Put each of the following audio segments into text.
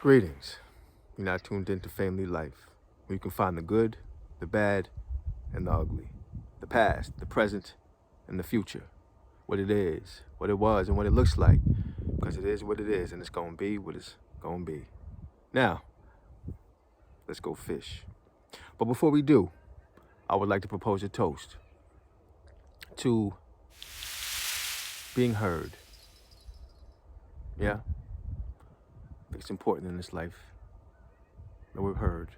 Greetings. You're now tuned into Family Life, where you can find the good, the bad, and the ugly, the past, the present, and the future. What it is, what it was, and what it looks like, because it is what it is, and it's going to be what it's going to be. Now, let's go fish. But before we do, I would like to propose a toast to being heard. Yeah? I think it's important in this life that we're heard.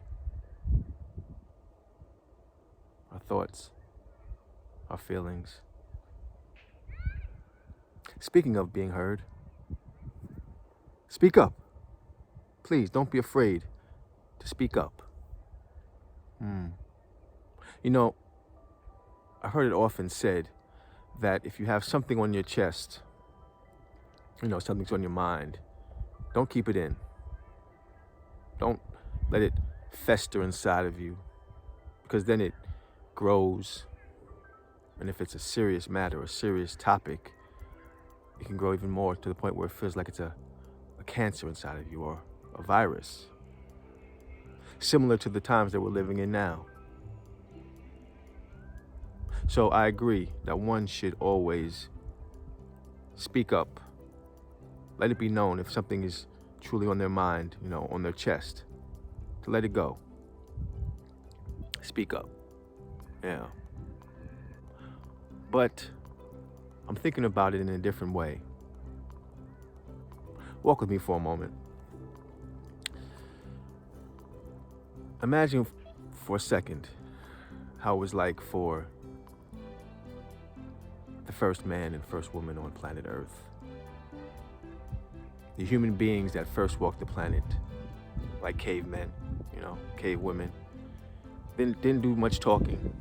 Our thoughts, our feelings. Speaking of being heard, speak up. Please don't be afraid to speak up. You know, I heard it often said that if you have something on your chest, something's on your mind, don't keep it in. Don't let it fester inside of you, because then it grows. And if it's a serious matter, a serious topic, it can grow even more to the point where it feels like it's a cancer inside of you, or a virus. Similar to the times that we're living in now. So I agree that one should always speak up. Let it be known if something is truly on their mind, on their chest, to let it go. Speak up. Yeah. But I'm thinking about it in a different way. Walk with me for a moment. Imagine for a second how it was like for the first man and first woman on planet Earth. The human beings that first walked the planet, like cavemen, cave women, didn't do much talking.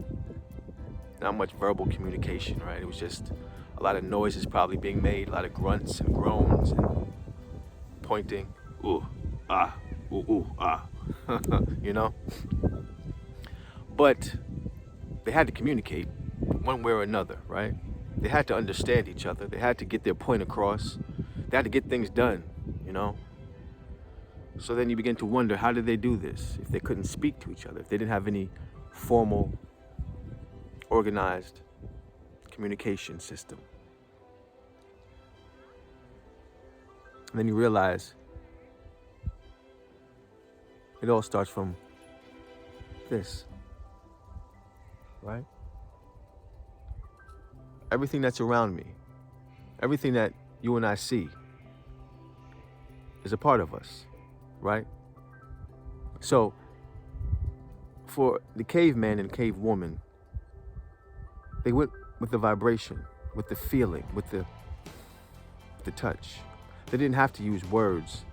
Not much verbal communication, right? It was just a lot of noises probably being made, a lot of grunts and groans and pointing, ooh, ah, ooh, ooh, ah, But they had to communicate one way or another, right? They had to understand each other. They had to get their point across. They had to get things done, So then you begin to wonder, how did they do this if they couldn't speak to each other, if they didn't have any formal, organized communication system? And then you realize it all starts from this, right? Everything that's around me, everything that you and I see is a part of us, right? So for the caveman and cave woman, they went with the vibration, with the feeling, with the touch. They didn't have to use words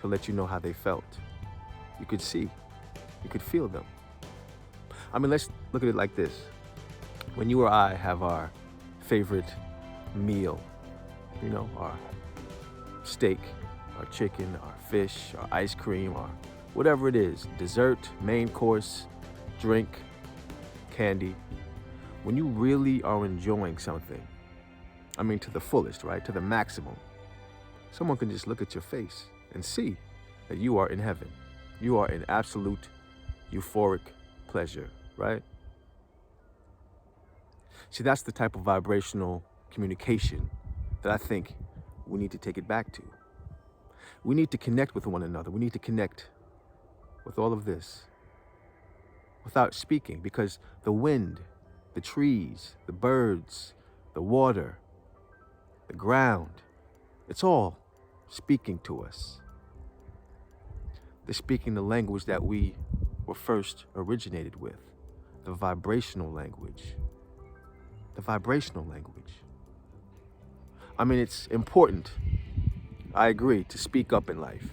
to let you know how they felt. You could see, you could feel them. I mean, let's look at it like this. When you or I have our favorite meal, our steak, our chicken, our fish, our ice cream, or whatever it is, dessert, main course, drink, candy. When you really are enjoying something, to the fullest, right, to the maximum, someone can just look at your face and see that you are in heaven. You are in absolute euphoric pleasure, right? See, that's the type of vibrational communication that I think we need to take it back to. We need to connect with one another. We need to connect with all of this without speaking, because the wind, the trees, the birds, the water, the ground, it's all speaking to us. They're speaking the language that we were first originated with, the vibrational language. The vibrational language. It's important, I agree, to speak up in life,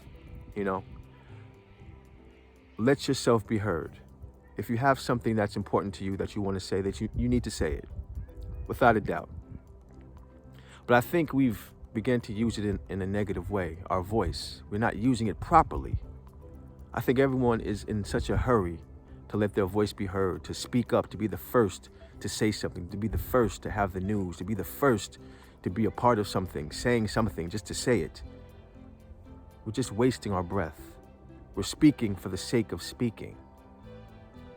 Let yourself be heard. If you have something that's important to you that you want to say, that you need to say it, without a doubt. But I think we've begun to use it in a negative way, our voice. We're not using it properly. I think everyone is in such a hurry to let their voice be heard, to speak up, to be the first to say something, to be the first to have the news, to be the first to be a part of something, saying something just to say it. We're just wasting our breath. We're speaking for the sake of speaking.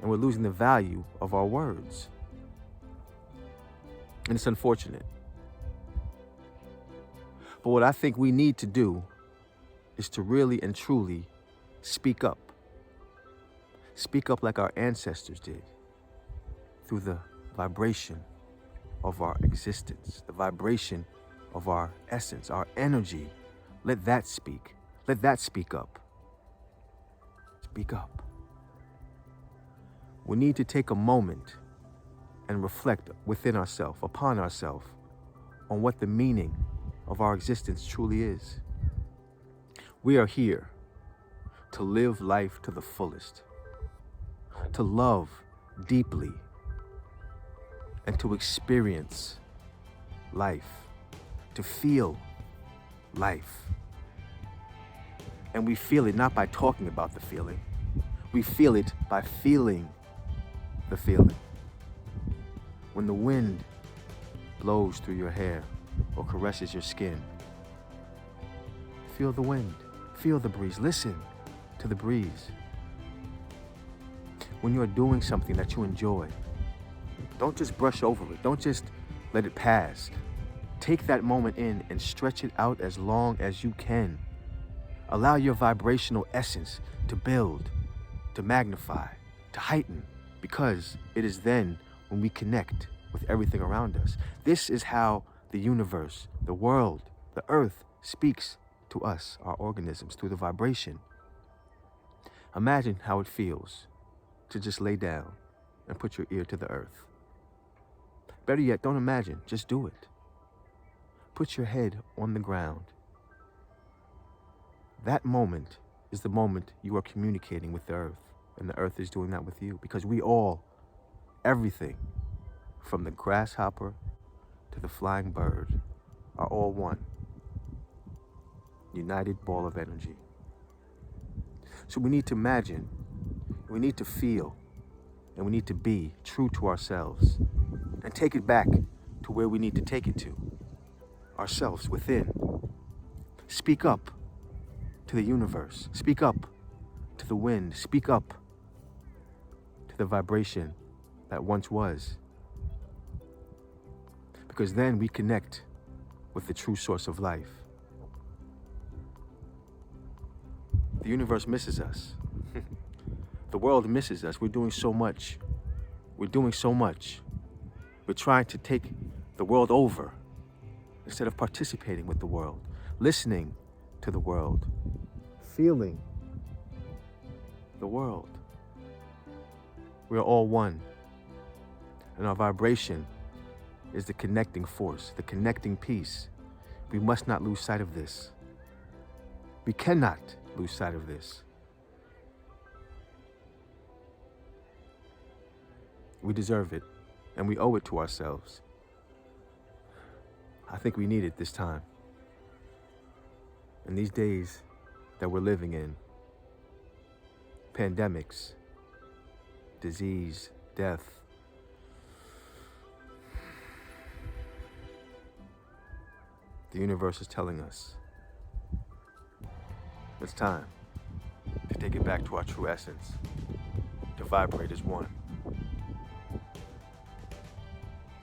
And we're losing the value of our words. And it's unfortunate. But what I think we need to do is to really and truly speak up. Speak up like our ancestors did, through the vibration of our existence, the vibration of our essence, our energy. Let that speak. Let that speak up. Speak up. We need to take a moment and reflect within ourselves, upon ourselves, on what the meaning of our existence truly is. We are here to live life to the fullest, to love deeply, and to experience life, to feel life. And we feel it not by talking about the feeling. We feel it by feeling the feeling. When the wind blows through your hair or caresses your skin, feel the wind, feel the breeze, listen to the breeze. When you're doing something that you enjoy, don't just brush over it. Don't just let it pass. Take that moment in and stretch it out as long as you can. Allow your vibrational essence to build, to magnify, to heighten, because it is then when we connect with everything around us. This is how the universe, the world, the earth speaks to us, our organisms, through the vibration. Imagine how it feels to just lay down and put your ear to the earth. Better yet, don't imagine, just do it. Put your head on the ground. That moment is the moment you are communicating with the earth, and the earth is doing that with you, because we all, everything, from the grasshopper to the flying bird, are all one. United ball of energy. So we need to imagine, we need to feel, and we need to be true to ourselves and take it back to where we need to take it to, ourselves within. Speak up to the universe. Speak up to the wind. Speak up to the vibration that once was. Because then we connect with the true source of life. The universe misses us. The world misses us. We're doing so much. We're doing so much. We're trying to take the world over instead of participating with the world, listening to the world, feeling the world. We are all one. And our vibration is the connecting force, the connecting piece. We must not lose sight of this. We cannot lose sight of this. We deserve it, and we owe it to ourselves. I think we need it this time. In these days that we're living in, pandemics, disease, death, the universe is telling us it's time to take it back to our true essence, to vibrate as one.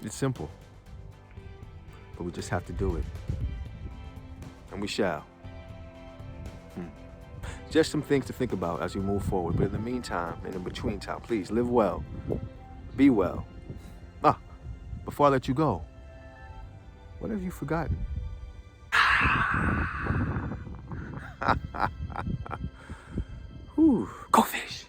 It's simple, but we just have to do it. And we shall. Just some things to think about as we move forward. But in the meantime, and in between time, please live well, be well. Before I let you go, what have you forgotten? Whew. Go fish.